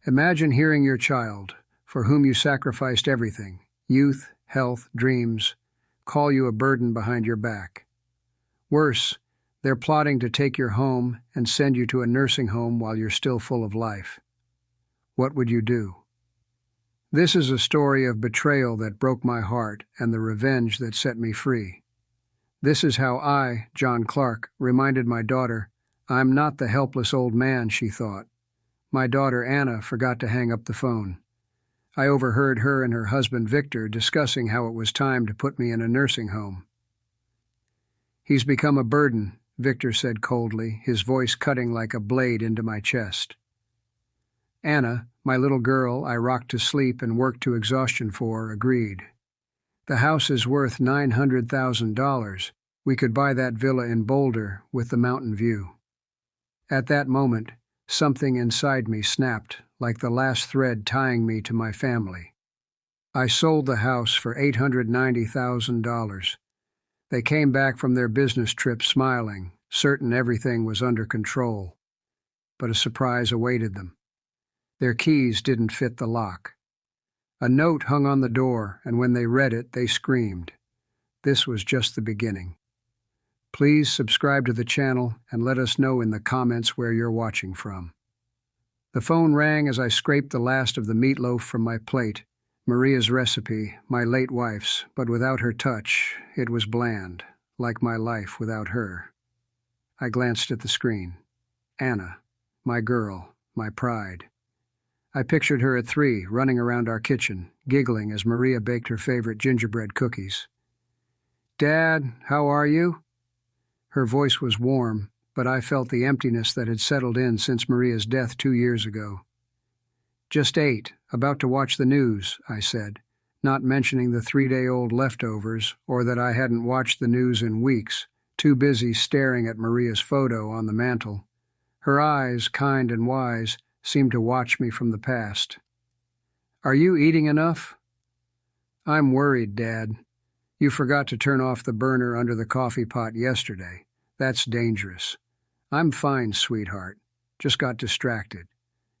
Imagine hearing your child, for whom you sacrificed everything, youth, health, dreams, call you a burden behind your back. Worse, they're plotting to take your home and send you to a nursing home while you're still full of life. What would you do? This is a story of betrayal that broke my heart and the revenge that set me free. This is how I, John Clark, reminded my daughter, I'm not the helpless old man she thought. My daughter Anna forgot to hang up the phone. I overheard her and her husband Victor discussing how it was time to put me in a nursing home. He's become a burden, Victor said coldly, his voice cutting like a blade into my chest. Anna, my little girl I rocked to sleep and worked to exhaustion for, agreed. The house is worth $900,000. We could buy that villa in Boulder with the mountain view. At that moment, something inside me snapped, like the last thread tying me to my family. I sold the house for $890,000. They came back from their business trip smiling, certain everything was under control. But a surprise awaited them. Their keys didn't fit the lock. A note hung on the door, and when they read it, they screamed. This was just the beginning. Please subscribe to the channel and let us know in the comments where you're watching from. The phone rang as I scraped the last of the meatloaf from my plate. Maria's recipe, my late wife's, but without her touch, it was bland, like my life without her. I glanced at the screen. Anna, my girl, my pride. I pictured her at 3, running around our kitchen, giggling as Maria baked her favorite gingerbread cookies. "Dad, how are you?" Her voice was warm, but I felt the emptiness that had settled in since Maria's death 2 years ago. "Just ate, about to watch the news," I said, not mentioning the 3-day-old leftovers or that I hadn't watched the news in weeks, too busy staring at Maria's photo on the mantel. Her eyes, kind and wise, seemed to watch me from the past. "Are you eating enough?" "I'm worried, Dad. You forgot to turn off the burner under the coffee pot yesterday. That's dangerous." "I'm fine, sweetheart. Just got distracted.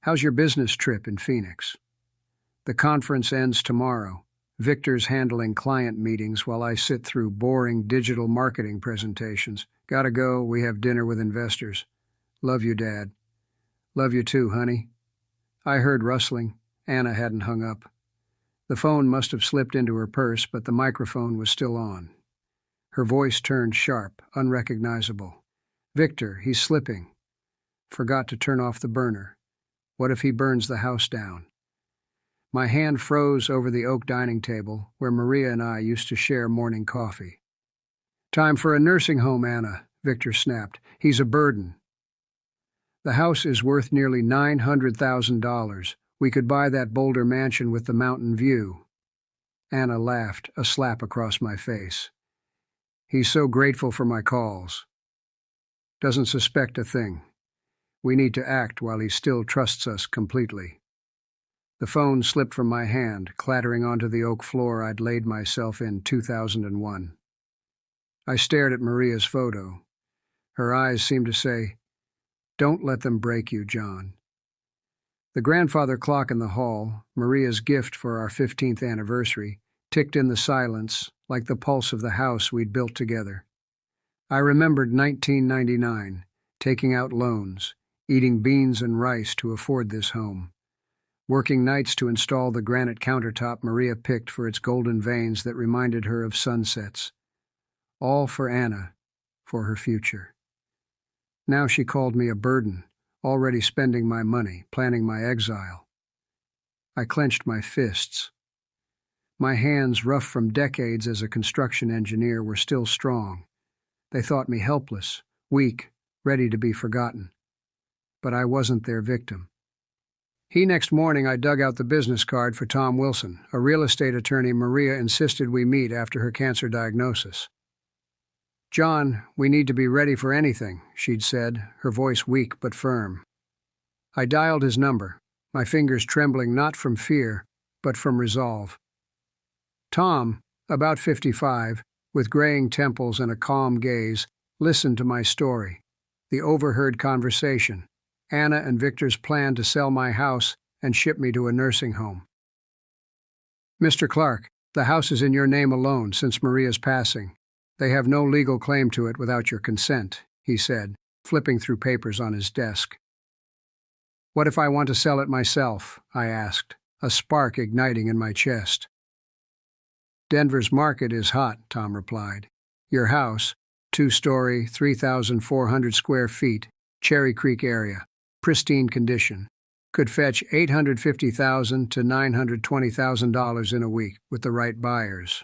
How's your business trip in Phoenix?" "The conference ends tomorrow. Victor's handling client meetings while I sit through boring digital marketing presentations. Gotta go, we have dinner with investors. Love you, Dad." "Love you too, honey." I heard rustling. Anna hadn't hung up. The phone must have slipped into her purse, but the microphone was still on. Her voice turned sharp, unrecognizable. "Victor, he's slipping. Forgot to turn off the burner. What if he burns the house down?" My hand froze over the oak dining table, where Maria and I used to share morning coffee. "Time for a nursing home, Anna," Victor snapped. "He's a burden." "The house is worth nearly $900,000. We could buy that Boulder mansion with the mountain view." Anna laughed, a slap across my face. "He's so grateful for my calls. Doesn't suspect a thing. We need to act while he still trusts us completely." The phone slipped from my hand, clattering onto the oak floor I'd laid myself in 2001. I stared at Maria's photo. Her eyes seemed to say, "Don't let them break you, John." The grandfather clock in the hall, Maria's gift for our 15th anniversary, ticked in the silence like the pulse of the house we'd built together. I remembered 1999, taking out loans, eating beans and rice to afford this home, working nights to install the granite countertop Maria picked for its golden veins that reminded her of sunsets. All for Anna, for her future. Now she called me a burden, already spending my money, planning my exile. I clenched my fists. My hands, rough from decades as a construction engineer, were still strong. They thought me helpless, weak, ready to be forgotten. But I wasn't their victim. Next morning I dug out the business card for Tom Wilson, a real estate attorney Maria insisted we meet after her cancer diagnosis. "John, we need to be ready for anything," she'd said, her voice weak but firm. I dialed his number, my fingers trembling not from fear, but from resolve. Tom, about 55, with graying temples and a calm gaze, listened to my story, the overheard conversation, Anna and Victor's plan to sell my house and ship me to a nursing home. Mr. Clark, the house is in your name alone since Maria's passing. They have no legal claim to it without your consent, he said, flipping through papers on his desk. What if I want to sell it myself? I asked, a spark igniting in my chest. Denver's market is hot, Tom replied. Your house, 2-story, 3,400 square feet, Cherry Creek area, pristine condition, could fetch $850,000 to $920,000 in a week with the right buyers.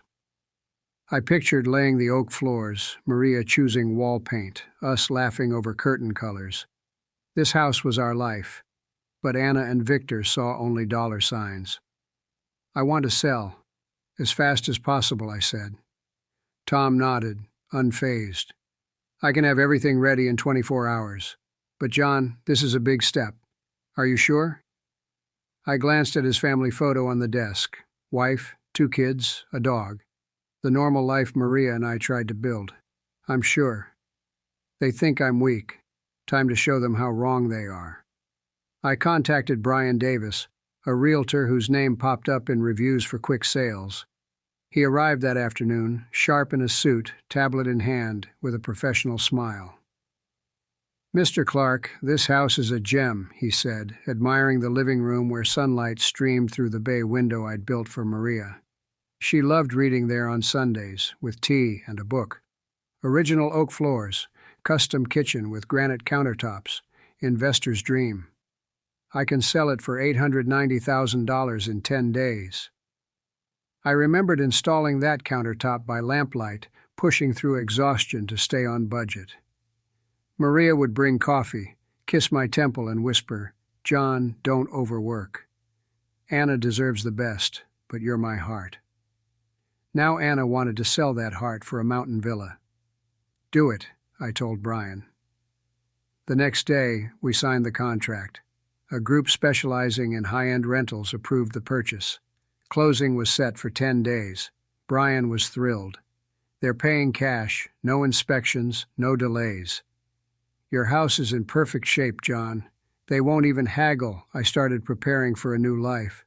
I pictured laying the oak floors, Maria choosing wall paint, us laughing over curtain colors. This house was our life, but Anna and Victor saw only dollar signs. I want to sell. As fast as possible, I said. Tom nodded, unfazed. I can have everything ready in 24 hours. But John, this is a big step. Are you sure? I glanced at his family photo on the desk. Wife, 2 kids, a dog. The normal life Maria and I tried to build. I'm sure. They think I'm weak. Time to show them how wrong they are. I contacted Brian Davis, a realtor whose name popped up in reviews for quick sales. He arrived that afternoon, sharp in a suit, tablet in hand, with a professional smile. Mr. Clark, this house is a gem, he said, admiring the living room where sunlight streamed through the bay window I'd built for Maria. She loved reading there on Sundays, with tea and a book. Original oak floors, custom kitchen with granite countertops, investor's dream. I can sell it for $890,000 in 10 days. I remembered installing that countertop by lamplight, pushing through exhaustion to stay on budget. Maria would bring coffee, kiss my temple and whisper, John, don't overwork. Anna deserves the best, but you're my heart. Now Anna wanted to sell that heart for a mountain villa. Do it, I told Brian. The next day, we signed the contract. A group specializing in high-end rentals approved the purchase. Closing was set for 10 days. Brian was thrilled. They're paying cash, no inspections, no delays. Your house is in perfect shape, John. They won't even haggle. I started preparing for a new life.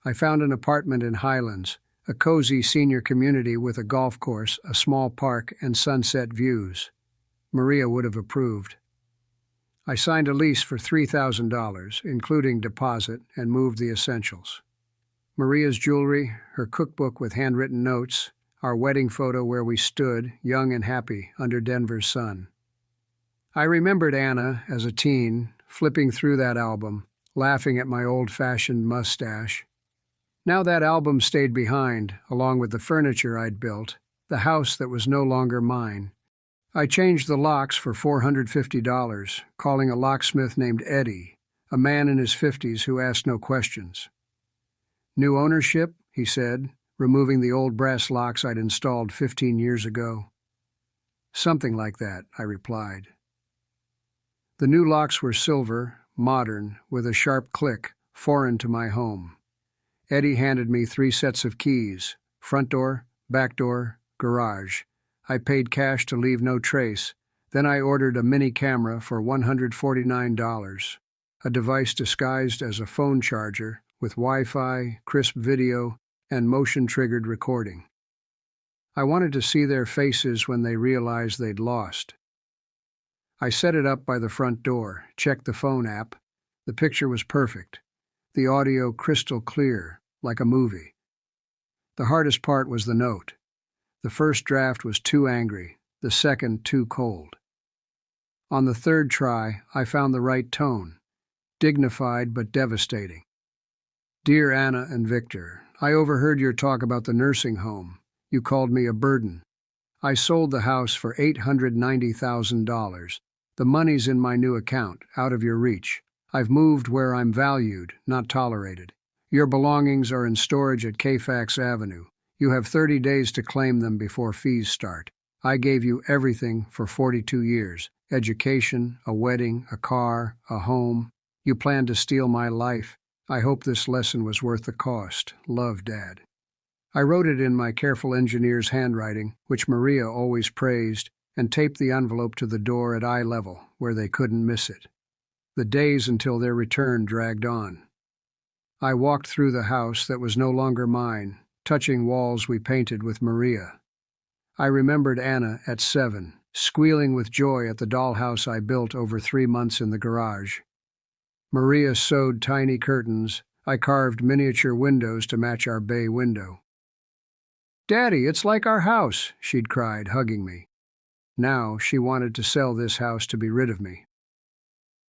I found an apartment in Highlands, a cozy senior community with a golf course, a small park, and sunset views. Maria would have approved. I signed a lease for $3,000, including deposit, and moved the essentials. Maria's jewelry, her cookbook with handwritten notes, our wedding photo where we stood, young and happy, under Denver's sun. I remembered Anna, as a teen, flipping through that album, laughing at my old-fashioned mustache. Now that album stayed behind, along with the furniture I'd built, the house that was no longer mine. I changed the locks for $450, calling a locksmith named Eddie, a man in his 50s who asked no questions. New ownership, he said, removing the old brass locks I'd installed 15 years ago. Something like that, I replied. The new locks were silver, modern, with a sharp click, foreign to my home. Eddie handed me 3 sets of keys, front door, back door, garage. I paid cash to leave no trace. Then I ordered a mini camera for $149, a device disguised as a phone charger with Wi-Fi, crisp video, and motion-triggered recording. I wanted to see their faces when they realized they'd lost. I set it up by the front door, checked the phone app. The picture was perfect. The audio crystal clear, like a movie. The hardest part was the note. The first draft was too angry, the second too cold. On the third try, I found the right tone, dignified but devastating. Dear Anna and Victor, I overheard your talk about the nursing home. You called me a burden. I sold the house for $890,000. The money's in my new account, out of your reach. I've moved where I'm valued, not tolerated. Your belongings are in storage at Fax Avenue. You have 30 days to claim them before fees start. I gave you everything for 42 years. Education, a wedding, a car, a home. You planned to steal my life. I hope this lesson was worth the cost. Love, Dad. I wrote it in my careful engineer's handwriting, which Maria always praised, and taped the envelope to the door at eye level, where they couldn't miss it. The days until their return dragged on. I walked through the house that was no longer mine, touching walls we painted with Maria. I remembered Anna at 7, squealing with joy at the dollhouse I built over 3 months in the garage. Maria sewed tiny curtains. I carved miniature windows to match our bay window. "Daddy, it's like our house," she'd cried, hugging me. Now she wanted to sell this house to be rid of me.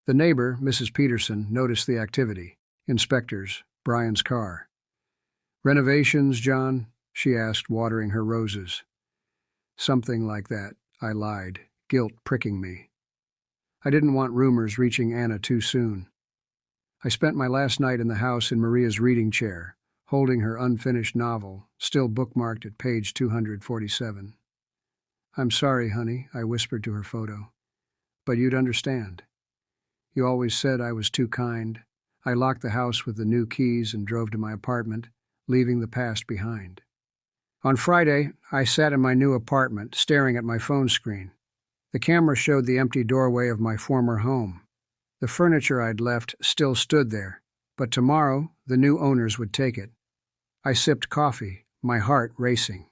The neighbor, Mrs. Peterson, noticed the activity. Inspectors, Brian's car. "Renovations, John?" she asked, watering her roses. "Something like that," I lied, guilt pricking me. I didn't want rumors reaching Anna too soon. I spent my last night in the house in Maria's reading chair, holding her unfinished novel, still bookmarked at page 247. "I'm sorry, honey," I whispered to her photo. "But you'd understand. You always said I was too kind." I locked the house with the new keys and drove to my apartment, leaving the past behind. On Friday, I sat in my new apartment, staring at my phone screen. The camera showed the empty doorway of my former home. The furniture I'd left still stood there, but tomorrow the new owners would take it. I sipped coffee, my heart racing.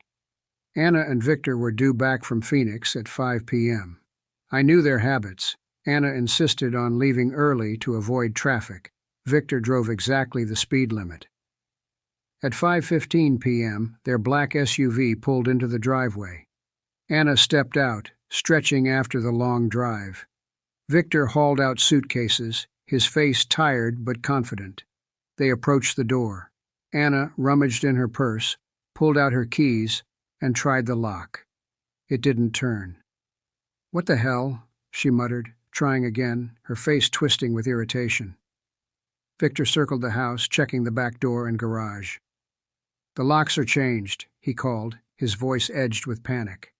Anna and Victor were due back from Phoenix at 5 p.m. I knew their habits. Anna insisted on leaving early to avoid traffic. Victor drove exactly the speed limit. At 5:15 p.m., their black SUV pulled into the driveway. Anna stepped out, stretching after the long drive. Victor hauled out suitcases, his face tired but confident. They approached the door. Anna rummaged in her purse, pulled out her keys, and tried the lock. It didn't turn. "What the hell?" she muttered, trying again, her face twisting with irritation. Victor circled the house, checking the back door and garage. "The locks are changed," he called, his voice edged with panic.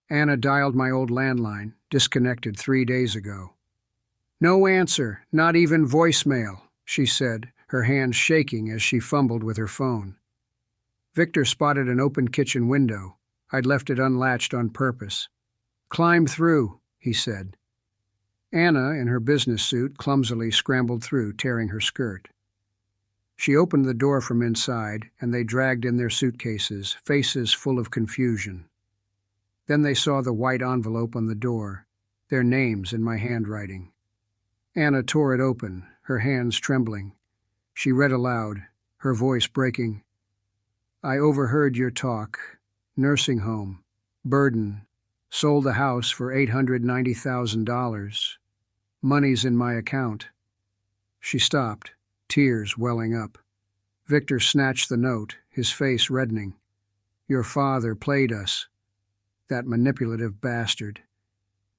Anna dialed my old landline, disconnected 3 days ago. "No answer, not even voicemail," she said, her hands shaking as she fumbled with her phone. Victor spotted an open kitchen window. I'd left it unlatched on purpose. "Climb through," he said. Anna, in her business suit, clumsily scrambled through, tearing her skirt. She opened the door from inside, and they dragged in their suitcases, faces full of confusion. Then they saw the white envelope on the door, their names in my handwriting. Anna tore it open, her hands trembling. She read aloud, her voice breaking. "I overheard your talk. Nursing home. Burden. Sold the house for $890,000. Money's in my account." She stopped, tears welling up. Victor snatched the note, his face reddening. "Your father played us. That manipulative bastard."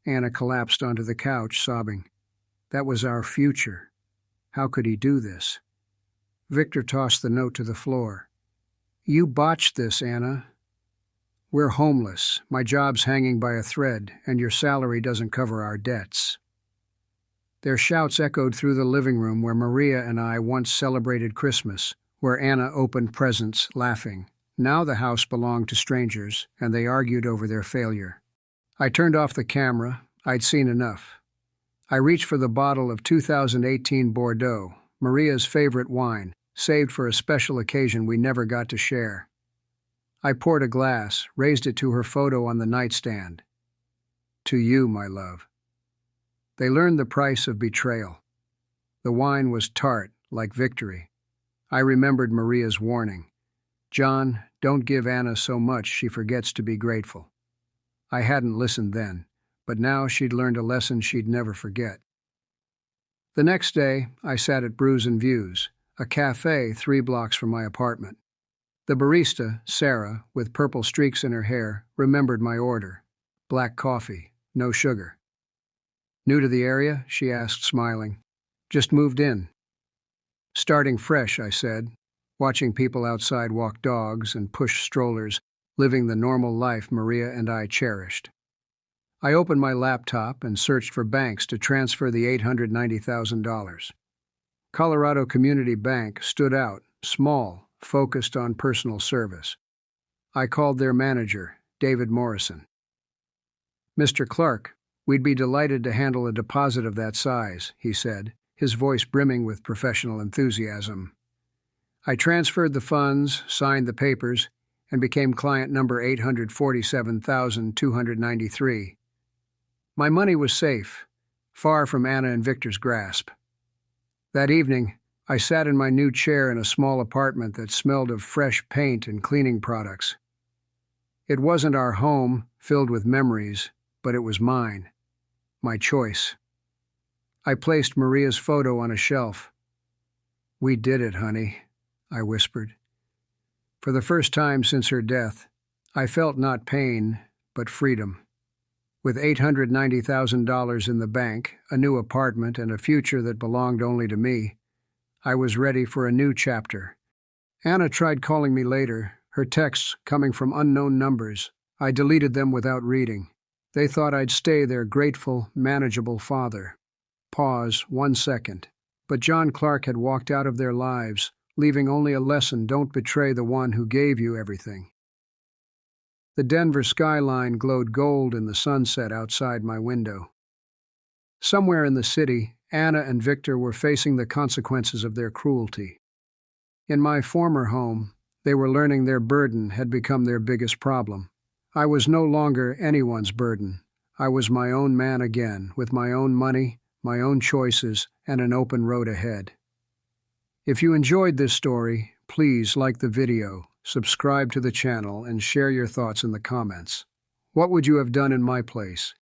Anna collapsed onto the couch, sobbing. "That was our future. How could he do this?" Victor tossed the note to the floor. "You botched this, Anna. We're homeless, my job's hanging by a thread, and your salary doesn't cover our debts." Their shouts echoed through the living room where Maria and I once celebrated Christmas, where Anna opened presents, laughing. Now the house belonged to strangers, and they argued over their failure. I turned off the camera. I'd seen enough. I reached for the bottle of 2018 Bordeaux, Maria's favorite wine, saved for a special occasion we never got to share. I poured a glass, raised it to her photo on the nightstand. "To you, my love." They learned the price of betrayal. The wine was tart, like victory. I remembered Maria's warning. "John, don't give Anna so much she forgets to be grateful." I hadn't listened then, but now she'd learned a lesson she'd never forget. The next day, I sat at Brews and Views, a cafe 3 blocks from my apartment. The barista, Sarah, with purple streaks in her hair, remembered my order. Black coffee, no sugar. "New to the area?" she asked, smiling. "Just moved in." "Starting fresh," I said, watching people outside walk dogs and push strollers, living the normal life Maria and I cherished. I opened my laptop and searched for banks to transfer the $890,000. Colorado Community Bank stood out, small, focused on personal service. I called their manager, David Morrison. "Mr. Clark, we'd be delighted to handle a deposit of that size," he said, his voice brimming with professional enthusiasm. I transferred the funds, signed the papers, and became client number 847,293. My money was safe, far from Anna and Victor's grasp. That evening, I sat in my new chair in a small apartment that smelled of fresh paint and cleaning products. It wasn't our home, filled with memories, but it was mine, my choice. I placed Maria's photo on a shelf. "We did it, honey," I whispered. For the first time since her death, I felt not pain, but freedom. With $890,000 in the bank, a new apartment, and a future that belonged only to me, I was ready for a new chapter. Anna tried calling me later, her texts coming from unknown numbers. I deleted them without reading. They thought I'd stay their grateful, manageable father. Pause 1 second. But John Clark had walked out of their lives, leaving only a lesson: don't betray the one who gave you everything. The Denver skyline glowed gold in the sunset outside my window. Somewhere in the city, Anna and Victor were facing the consequences of their cruelty. In my former home, they were learning their burden had become their biggest problem. I was no longer anyone's burden. I was my own man again, with my own money, my own choices, and an open road ahead. If you enjoyed this story, please like the video, subscribe to the channel, and share your thoughts in the comments. What would you have done in my place?